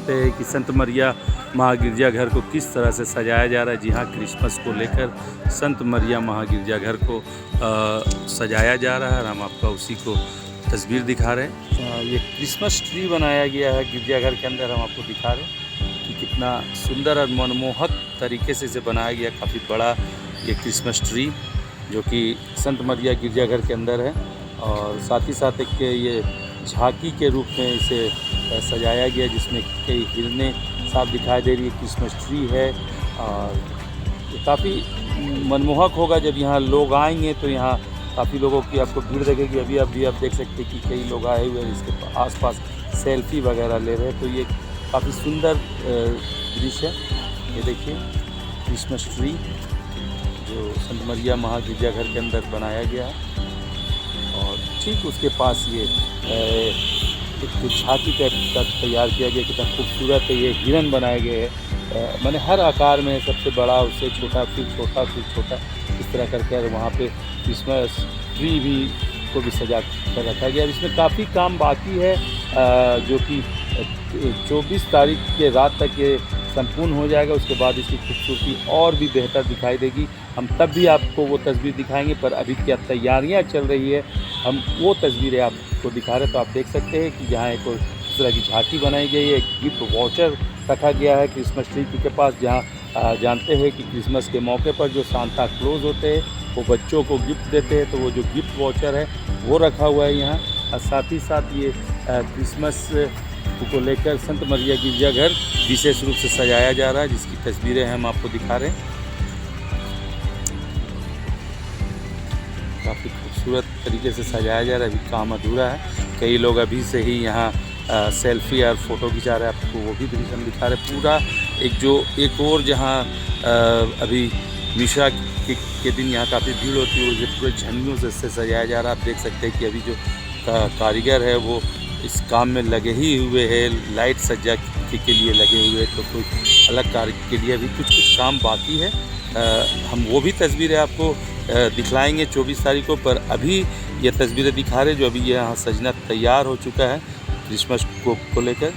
सकते हैं कि संत मरिया महागिरजाघर को किस तरह से सजाया जा रहा है। जी हाँ, क्रिसमस को लेकर संत मरिया महागिरजाघर को सजाया जा रहा है और हम आपका उसी को तस्वीर दिखा रहे हैं। ये क्रिसमस ट्री बनाया गया है गिरजाघर के अंदर, हम आपको दिखा रहे हैं कि कितना सुंदर और मनमोहक तरीके से इसे बनाया गया। काफ़ी बड़ा ये क्रिसमस ट्री जो कि संत मरिया गिरजाघर के अंदर है और साथ ही साथ एक ये झांकी के रूप में इसे सजाया गया जिसमें कई हिरने साफ दिखाई दे रही है। क्रिसमस ट्री है और ये काफ़ी मनमोहक होगा जब यहाँ लोग आएंगे तो यहाँ काफ़ी लोगों की आपको भीड़ दिखेगी। अभी आप देख सकते हैं कि कई लोग आए हुए हैं इसके आसपास सेल्फी वगैरह ले रहे हैं। तो ये काफ़ी सुंदर दृश्य है। ये देखिए क्रिसमस ट्री जो संत मरिया महागिरजाघर के अंदर बनाया गया है और ठीक उसके पास ये एक झांकी टाइप का तैयार किया गया। कितना खूबसूरत है। ये हिरन बनाए गए हैं, मैंने हर आकार में, सबसे बड़ा उससे छोटा, फिर छोटा, फिर छोटा, इस तरह करके और वहाँ पे क्रिसमस ट्री भी को भी सजा कर रखा गया। इसमें काफ़ी काम बाकी है जो कि 24 तारीख के रात तक ये संपूर्ण हो जाएगा। उसके बाद इसकी खूबसूरती और भी बेहतर दिखाई देगी। हम तब भी आपको वो तस्वीर दिखाएंगे, पर अभी क्या तैयारियां चल रही है हम वो तस्वीरें आपको दिखा रहे हैं। तो आप देख सकते हैं कि यहाँ एक इस तरह की झांकी बनाई गई है। गिफ्ट वाउचर रखा गया है क्रिसमस ट्री के पास, जहाँ जानते हैं कि क्रिसमस के मौके पर जो सांता क्लॉज होते हैं वो बच्चों को गिफ्ट देते हैं, तो वो जो गिफ्ट वाउचर है वो रखा हुआ है यहाँ। और साथ ही साथ ये क्रिसमस को लेकर संत मरिया गिरजाघर विशेष रूप से सजाया जा रहा है, जिसकी तस्वीरें हम आपको दिखा रहे हैं। काफ़ी खूबसूरत तरीके से सजाया जा रहा है। अभी काम अधूरा है, कई लोग अभी से ही यहाँ सेल्फी और फ़ोटो खिंचा रहे हैं। आपको वो भी दृश्य हम दिखा रहे हैं। पूरा एक और जहाँ अभी मिशा के दिन यहाँ काफ़ी भीड़ होती है, वो पूरे झंडियों से सजाया जा रहा है। आप देख सकते हैं कि अभी जो कारीगर है वो इस काम में लगे ही हुए हैं, लाइट सज्जा के लिए लगे हुए हैं। तो कोई अलग कार्य के लिए अभी कुछ काम बाकी है। हम वो भी तस्वीरें आपको दिखलाएंगे 24 तारीख को, पर अभी ये तस्वीरें दिखा रहे जो अभी यहाँ सजना तैयार हो चुका है क्रिसमस को लेकर।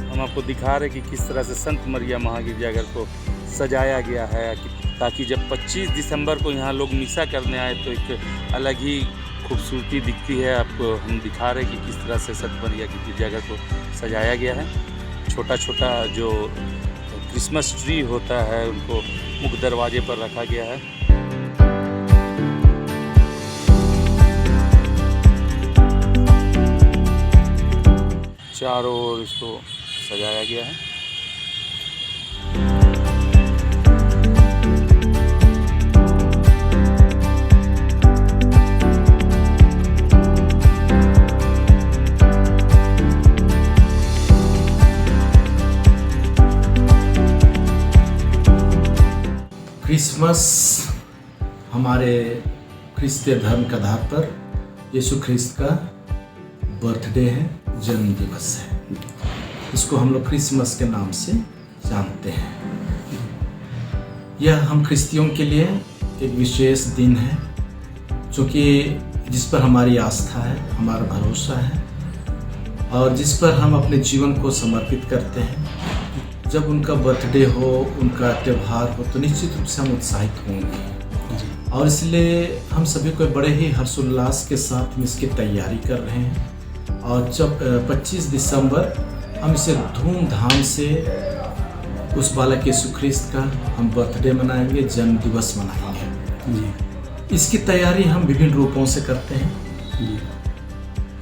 हम आपको दिखा रहे कि किस तरह से संत मरिया महागिरजाघर को सजाया गया है, ताकि जब 25 दिसंबर को यहाँ लोग मिसा करने आए तो एक अलग ही खूबसूरती दिखती है। आपको हम दिखा रहे कि किस तरह से संत मरिया की गिरजाघर को सजाया गया है। छोटा छोटा जो क्रिसमस ट्री होता है उनको मुख्य दरवाजे पर रखा गया है। चारों ओर इसको सजाया गया है। क्रिसमस हमारे क्रिस्तीय धर्म के आधार पर यीशु ख्रिस्त का बर्थडे है, जन्म दिवस है। इसको हम लोग क्रिसमस के नाम से जानते हैं। यह हम क्रिस्तियों के लिए एक विशेष दिन है, क्योंकि जिस पर हमारी आस्था है, हमारा भरोसा है और जिस पर हम अपने जीवन को समर्पित करते हैं। जब उनका बर्थडे हो, उनका त्यौहार हो, तो निश्चित रूप से हम उत्साहित होंगे और इसलिए हम सभी को बड़े ही हर्षोल्लास के साथ में इसकी तैयारी कर रहे हैं। और जब 25 दिसंबर हम इसे धूमधाम से उस बालक यीशु ख्रिस्त का हम बर्थडे मनाएंगे, जन्म दिवस मनाएंगे। इसकी तैयारी हम विभिन्न रूपों से करते हैं।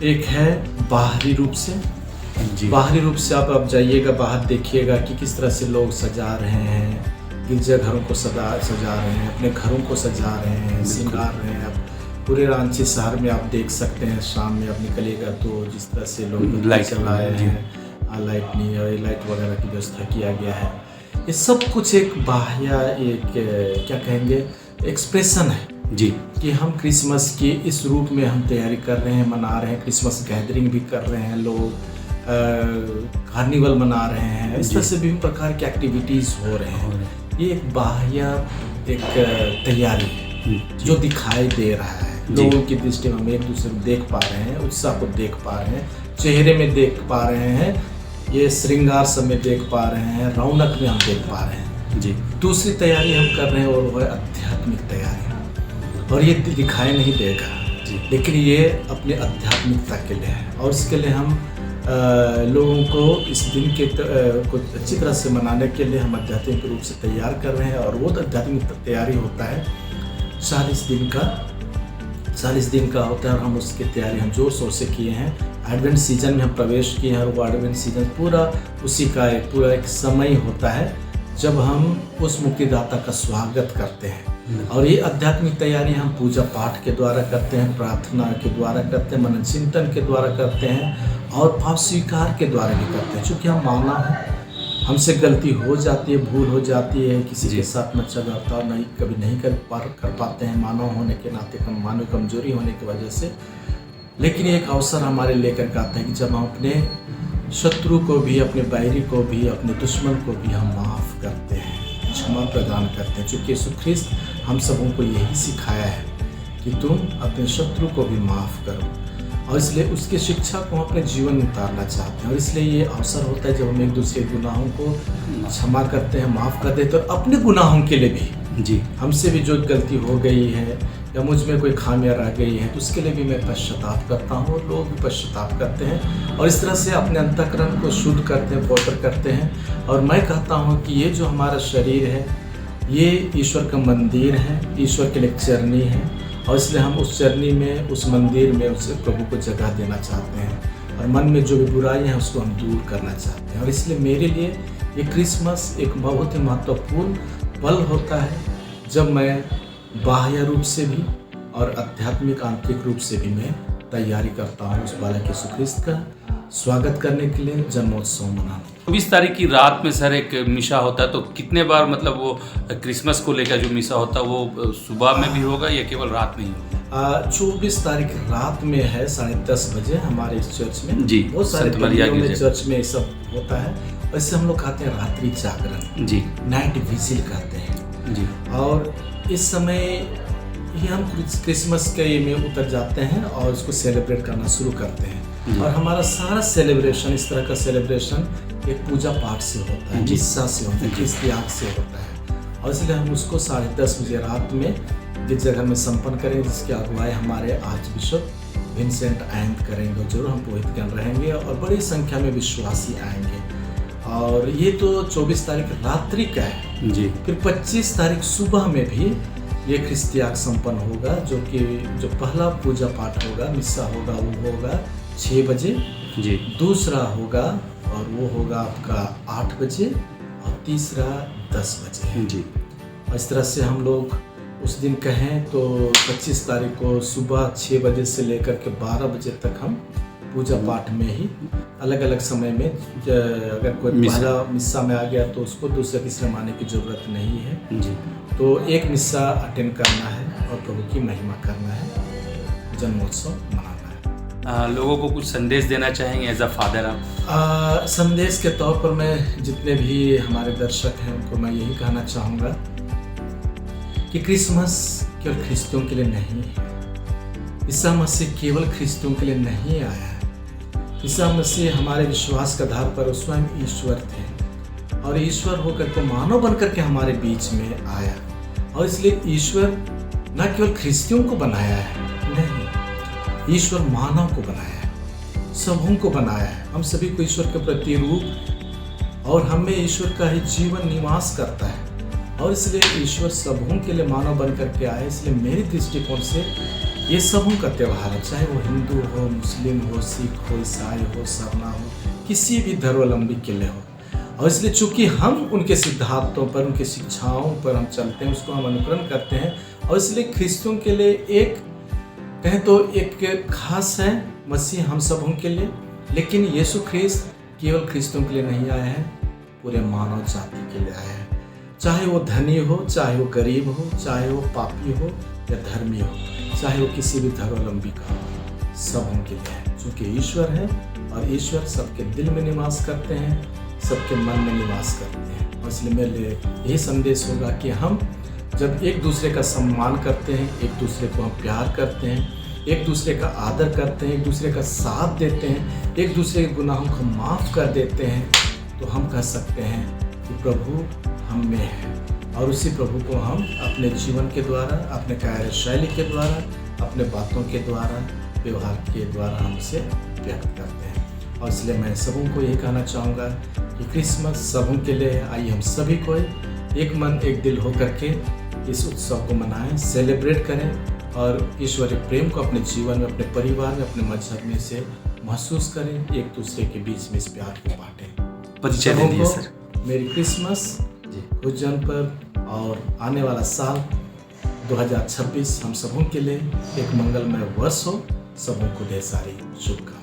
एक है बाहरी रूप से। बाहरी रूप से आप जाइएगा, बाहर देखिएगा कि किस तरह से लोग सजा रहे हैं, गिरजाघरों को सजा रहे हैं, अपने घरों को सजा रहे हैं, श्रृंगार रहे हैं। अब पूरे रांची शहर में आप देख सकते हैं, शाम में आप निकलिएगा तो जिस तरह से लोग लाइट चलाए हैं, लाइट वगैरह की व्यवस्था किया गया है। ये सब कुछ एक बाह्य एक क्या कहेंगे एक्सप्रेशन है जी कि हम क्रिसमस के इस रूप में हम तैयारी कर रहे हैं, मना रहे हैं। क्रिसमस गैदरिंग भी कर रहे हैं लोग, कार्निवल मना रहे हैं। इस तरह से विभिन्न प्रकार की एक्टिविटीज़ हो रहे हैं। ये एक बाह्य एक तैयारी है जो दिखाई दे रहा है। लोगों की दृष्टि में हम एक दूसरे को देख पा रहे हैं, उत्साह को देख पा रहे हैं, चेहरे में देख पा रहे हैं, ये श्रृंगार सब में देख पा रहे हैं, रौनक में हम देख पा रहे हैं जी। दूसरी तैयारी हम कर रहे हैं और वो है आध्यात्मिक तैयारी, और ये दिखाई नहीं देगा जी, लेकिन ये अपने आध्यात्मिकता के लिए है। और इसके लिए हम लोगों को इस दिन के को अच्छी तरह से मनाने के लिए हम आध्यात्मिक रूप से तैयार कर रहे हैं। और वो आध्यात्मिक तैयारी होता है 40 दिन का होता है, और हम उसकी तैयारी हम जोर शोर से किए हैं। एडवेंट सीजन में हम प्रवेश किए हैं, और वो एडवेंट सीजन पूरा उसी का पूरा एक समय होता है जब हम उस मुक्तिदाता का स्वागत करते हैं। और ये आध्यात्मिक तैयारी हम पूजा पाठ के द्वारा करते हैं, प्रार्थना के द्वारा करते हैं, मनन चिंतन के द्वारा करते हैं, और भाव स्वीकार के द्वारा भी करते हैं। चूँकि हम मानव हैं, हमसे गलती हो जाती है, भूल हो जाती है, किसी के साथ में झगड़ता नहीं कभी नहीं कर पाते हैं मानव होने के नाते, मानव कमजोरी होने की वजह से। लेकिन एक अवसर हमारे लेकर के आता है कि जब हम अपने शत्रु को भी, अपने बैरी को भी, अपने दुश्मन को भी हम माफ़ करते हैं, क्षमा प्रदान करते हैं। चूँकि यीशु ख्रिस्त हम सबों को यही सिखाया है कि तुम अपने शत्रु को भी माफ़ करो, और इसलिए उसकी शिक्षा को हम अपने जीवन में उतारना चाहते हैं। और इसलिए ये अवसर होता है जब हम एक दूसरे के गुनाहों को क्षमा करते हैं, माफ़ कर देते हैं, और अपने गुनाहों के लिए भी जी, हमसे भी जो गलती हो गई है या मुझ में कोई खामियां रह गई है तो उसके लिए भी मैं पश्चाताप करता हूँ, और लोग भी पश्चाताप करते हैं, और इस तरह से अपने अंतःकरण को शुद्ध करते हैं, पवित्र करते हैं। और मैं कहता हूँ कि ये जो हमारा शरीर है ये ईश्वर का मंदिर है, ईश्वर के लिए चरनी है, और इसलिए हम उस चरनी में, उस मंदिर में उस प्रभु को जगह देना चाहते हैं, और मन में जो भी बुराई है उसको हम दूर करना चाहते हैं। और इसलिए मेरे लिए ये क्रिसमस एक बहुत ही महत्वपूर्ण पल होता है जब मैं बाह्य रूप से भी और आध्यात्मिक आंतरिक रूप से भी मैं तैयारी करता हूँ उस बालक यीशु ख्रिस्त का स्वागत करने के लिए, जन्मोत्सव मनाने। 24 तारीख की रात में सर एक मिशा होता है, तो कितने बार मतलब वो क्रिसमस को लेकर जो मिशा होता है वो सुबह में भी होगा या केवल रात में ही होगा? 24 तारीख रात में है 10:30 बजे हमारे इस चर्च में जी, बहुत सारे में चर्च में ये सब होता है। वैसे हम लोग कहते हैं रात्रि जागरण जी, नाइट विजिल कहते हैं जी। और इस समय ये हम क्रिसमस के में उतर जाते हैं और उसको सेलिब्रेट करना शुरू करते हैं। और हमारा सारा सेलिब्रेशन, इस तरह का सेलिब्रेशन एक पूजा पाठ से होता है, मिस्सा से होता है, किस त्याग से होता है। और इसलिए हम उसको 10:30 बजे रात में गिरजाघर में संपन्न करेंगे, जिसकी अगुवाई हमारे आर्च बिशप विंसेंट आयंत करेंगे। जरूर हम पुरोहितगण रहेंगे और बड़ी संख्या में विश्वासी आएंगे। और ये तो 24 तारीख रात्रि का है जी। फिर 25 तारीख सुबह में भी ये ख्रिस्त त्याग संपन्न होगा, जो पहला पूजा पाठ होगा, मिस्सा होगा, वो होगा 6 बजे जी। दूसरा होगा और वो होगा आपका 8 बजे, और तीसरा 10 बजे जी। और इस तरह से हम लोग उस दिन कहें तो 25 तारीख को सुबह 6 बजे से लेकर के 12 बजे तक हम पूजा पाठ में ही अलग अलग समय में, अगर कोई पहला मिस्सा में आ गया तो उसको दूसरे तीसरे माने की जरूरत नहीं है जी। तो एक मिस्सा अटेंड करना है और प्रभु की महिमा करना है, जन्मोत्सव मनाना है। लोगों को कुछ संदेश देना चाहेंगे एज अ फादर आप? संदेश के तौर पर मैं जितने भी हमारे दर्शक हैं उनको मैं यही कहना चाहूँगा कि क्रिसमस केवल ख्रिस्तियों के लिए नहीं है। ईसा मसीह केवल ख्रिस्तियों के लिए नहीं आया है। ईसा मसीह हमारे विश्वास के आधार पर स्वयं ईश्वर थे, और ईश्वर होकर को मानव बनकर के हमारे बीच में आया। और इसलिए ईश्वर न केवल ख्रिस्तियों को बनाया है, नहीं, ईश्वर मानव को बनाया है, सबों को बनाया है। हम सभी को ईश्वर के प्रतिरूप, और हमें ईश्वर का ही जीवन निवास करता है। और इसलिए ईश्वर सबों के लिए मानव बन करके आए। इसलिए मेरी दृष्टिकोण से ये सबों का त्यौहार है, चाहे वो हिंदू हो, मुस्लिम हो, सिख हो, ईसाई हो, सरना हो, किसी भी धर्मावलंबी के लिए हो। और इसलिए चूंकि हम उनके सिद्धांतों पर, उनके शिक्षाओं पर हम चलते हैं, उसको हम अनुकरण करते हैं। और इसलिए ख्रिस्तियों के लिए एक कहें तो एक खास है मसीह हम सबों के लिए। लेकिन यीशु ख्रिस्त केवल ख्रिस्तियों के लिए नहीं आया है, पूरे मानव जाति के लिए आया है। चाहे वो धनी हो, चाहे वो गरीब हो, चाहे वो पापी हो या धर्मी हो, चाहे वो किसी भी धर्मावलंबी का हो, सब उनके लिए है। क्योंकि ईश्वर है, और ईश्वर सबके दिल में निवास करते हैं, सबके मन में निवास करते हैं। और इसलिए मेरे लिए यही संदेश होगा कि हम जब एक दूसरे का सम्मान करते हैं, एक दूसरे को हम प्यार करते हैं, एक दूसरे का आदर करते हैं, एक दूसरे का साथ देते हैं, एक दूसरे के गुनाहों को माफ़ कर देते हैं, तो हम कह सकते हैं कि प्रभु हम में है। और उसी प्रभु को हम अपने जीवन के द्वारा, अपने कार्यशैली के द्वारा, अपने बातों के द्वारा, व्यवहार के द्वारा हम उसे व्यक्त करते हैं। और इसलिए मैं सबों को यही कहना चाहूँगा कि क्रिसमस सबों के लिए है। आइए हम सभी को एक मन एक दिल होकर के इस उत्सव को मनाएं, सेलिब्रेट करें और ईश्वरीय प्रेम को अपने जीवन में, अपने परिवार में, अपने मजहब में से महसूस करें, एक दूसरे के बीच में इस प्यार को बांटें। परिचय दे दिए सर। मेरी क्रिसमस उस जन्म पर और आने वाला साल 2026 हम सबों के लिए एक मंगलमय वर्ष हो। सबों को ढेर सारी शुभकामनाएं।